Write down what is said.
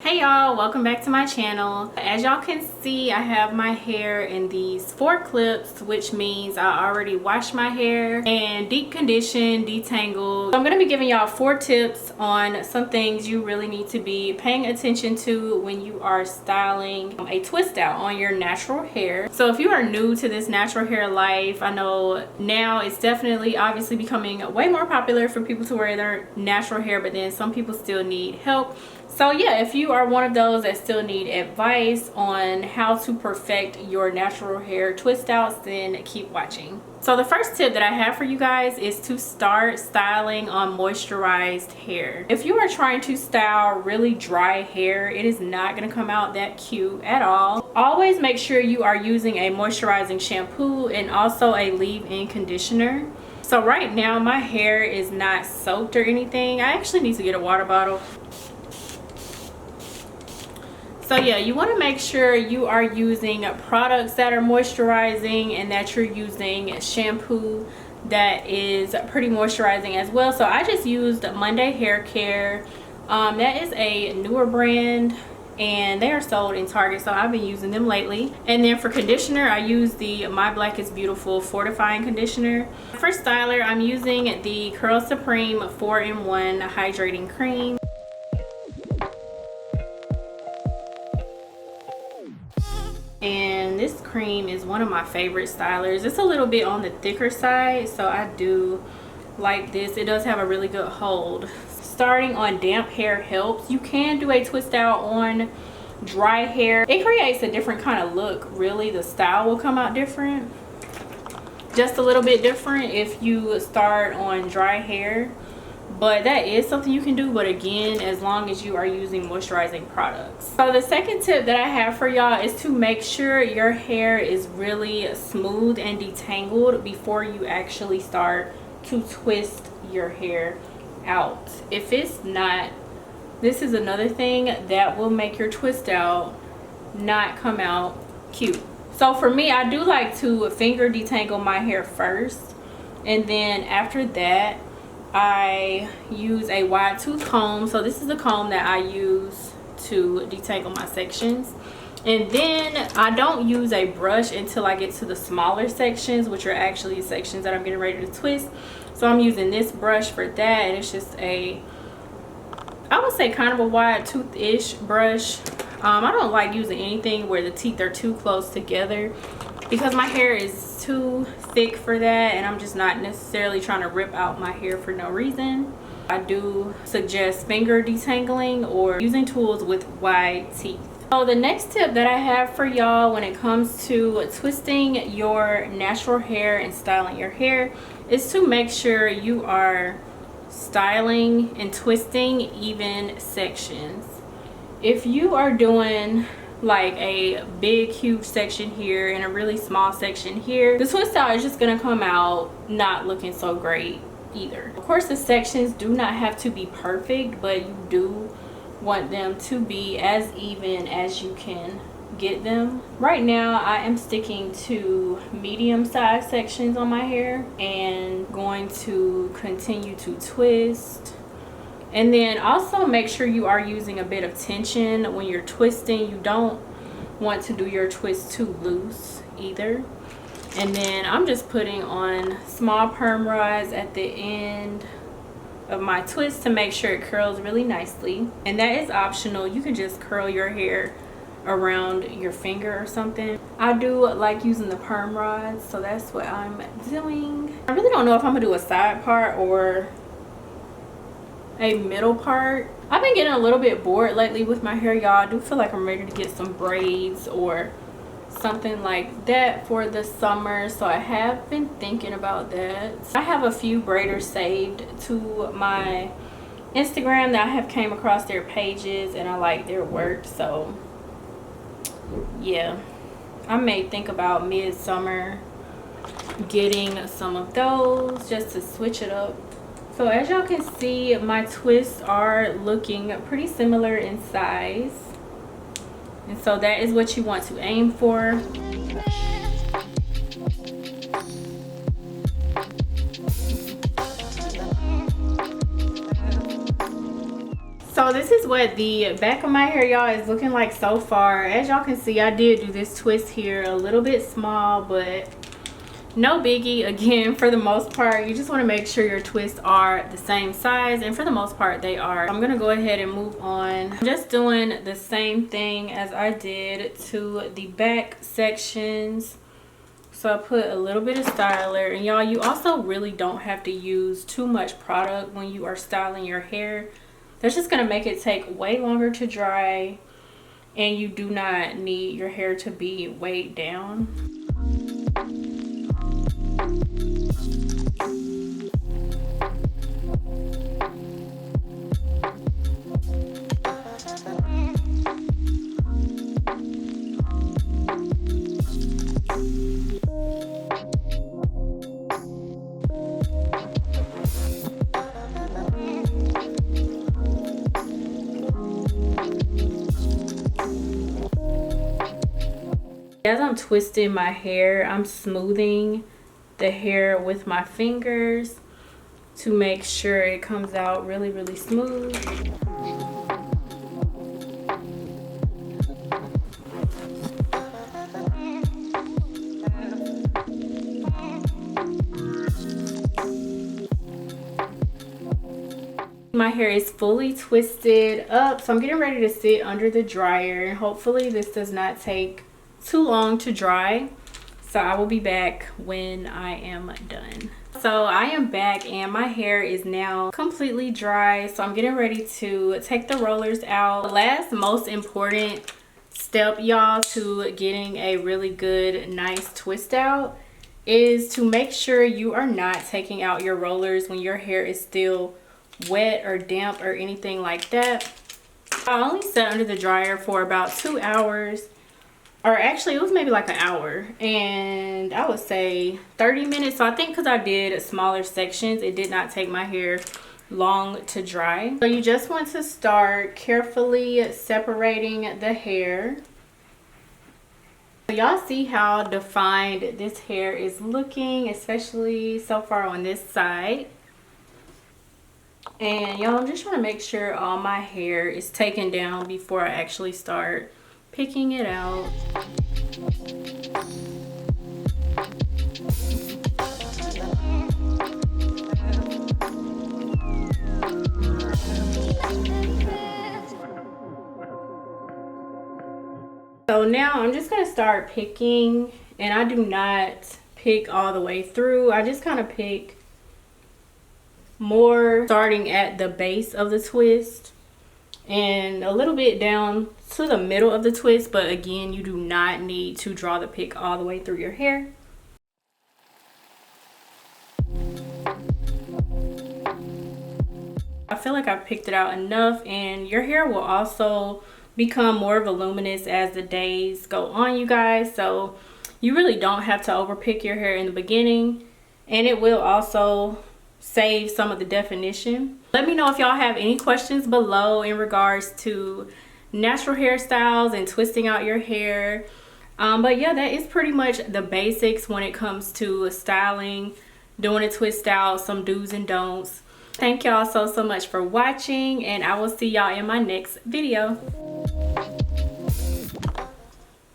Hey y'all, welcome back to my channel. As y'all can see, I have my hair in these 4 clips, which means I already washed my hair and deep conditioned, detangled. So I'm going to be giving y'all 4 tips on some things you really need to be paying attention to when you are styling a twist out on your natural hair. So if you are new to this natural hair life, I know now it's definitely obviously becoming way more popular for people to wear their natural hair, but then some people still need help. So yeah, if you are one of those that still need advice on how to perfect your natural hair twist outs, then keep watching. So the first tip that I have for you guys is to start styling on moisturized hair. If you are trying to style really dry hair, it is not going to come out that cute at all. Always make sure you are using a moisturizing shampoo and also a leave-in conditioner. So right now my hair is not soaked or anything. I actually need to get a water bottle. So yeah, you want to make sure you are using products that are moisturizing and that you're using shampoo that is pretty moisturizing as well. So I just used Monday Hair Care. That is a newer brand and they are sold in Target, so I've been using them lately. And then for conditioner, I use the My Black is Beautiful Fortifying Conditioner. For styler, I'm using the Curl Supreme 4-in-1 Hydrating Cream. And this cream is one of my favorite stylers. It's a little bit on the thicker side, so I do like this. It does have a really good hold. Starting on damp hair helps. You can do a twist out on dry hair. It creates a different kind of look, really. The style will come out different, just a little bit different if you start on dry hair. But that is something you can do, but again, as long as you are using moisturizing products. So the second tip that I have for y'all is to make sure your hair is really smooth and detangled before you actually start to twist your hair out. If it's not, this is another thing that will make your twist out not come out cute. So for me, I do like to finger detangle my hair first, and then after that I use a wide tooth comb. So this is the comb that I use to detangle my sections. And then I don't use a brush until I get to the smaller sections, which are actually sections that I'm getting ready to twist. So I'm using this brush for that, and it's just a, I would say kind of a wide tooth-ish brush. I don't like using anything where the teeth are too close together because my hair is too thick for that, and I'm just not necessarily trying to rip out my hair for no reason. I do suggest finger detangling or using tools with wide teeth. So the next tip that I have for y'all when it comes to twisting your natural hair and styling your hair is to make sure you are styling and twisting even sections. If you are doing like a big huge section here and a really small section here, the twist out is just gonna come out not looking so great either. Of course, the sections do not have to be perfect, but you do want them to be as even as you can get them. Right now I am sticking to medium sized sections on my hair and going to continue to twist. And then also make sure you are using a bit of tension when you're twisting. You don't want to do your twist too loose either. And then I'm just putting on small perm rods at the end of my twist to make sure it curls really nicely. And that is optional. You can just curl your hair around your finger or something. I do like using the perm rods, so that's what I'm doing. I really don't know if I'm gonna do a side part or a middle part. I've been getting a little bit bored lately with my hair, y'all. I do feel like I'm ready to get some braids or something like that for the summer, so I have been thinking about that. I have a few braiders saved to my Instagram that I have came across their pages and I like their work, so yeah, I may think about mid-summer getting some of those just to switch it up. So as y'all can see, my twists are looking pretty similar in size, and so that is what you want to aim for. So this is what the back of my hair, y'all, is looking like so far. As y'all can see, I did do this twist here a little bit small, but no biggie. Again, for the most part, you just want to make sure your twists are the same size, and for the most part they are. I'm gonna go ahead and move on. I'm just doing the same thing as I did to the back sections. So I put a little bit of styler, and y'all, you also really don't have to use too much product when you are styling your hair. That's just gonna make it take way longer to dry, and you do not need your hair to be weighed down. As I'm twisting my hair, I'm smoothing the hair with my fingers to make sure it comes out really, really smooth. My hair is fully twisted up, so I'm getting ready to sit under the dryer. Hopefully this does not take too long to dry, so I will be back when I am done. So I am back, and my hair is now completely dry, so I'm getting ready to take the rollers out. The last most important step, y'all, to getting a really good nice twist out is to make sure you are not taking out your rollers when your hair is still wet or damp or anything like that. I only sat under the dryer for about 2 hours, or actually it was maybe like an hour, and I would say 30 minutes. So I think because I did smaller sections, it did not take my hair long to dry. So you just want to start carefully separating the hair. Y'all see how defined this hair is looking, especially so far on this side. And y'all, I'm just trying to make sure all my hair is taken down before I actually start picking it out. So now I'm just going to start picking, and I do not pick all the way through. I just kind of pick more starting at the base of the twist and a little bit down to the middle of the twist, but again, you do not need to draw the pick all the way through your hair. I feel like I've picked it out enough, and your hair will also become more voluminous as the days go on, you guys, so you really don't have to overpick your hair in the beginning, and it will also save some of the definition. Let me know if y'all have any questions below in regards to natural hairstyles and twisting out your hair. But yeah, that is pretty much the basics when it comes to styling, doing a twist out, some do's and don'ts. Thank y'all so much for watching, and I will see y'all in my next video.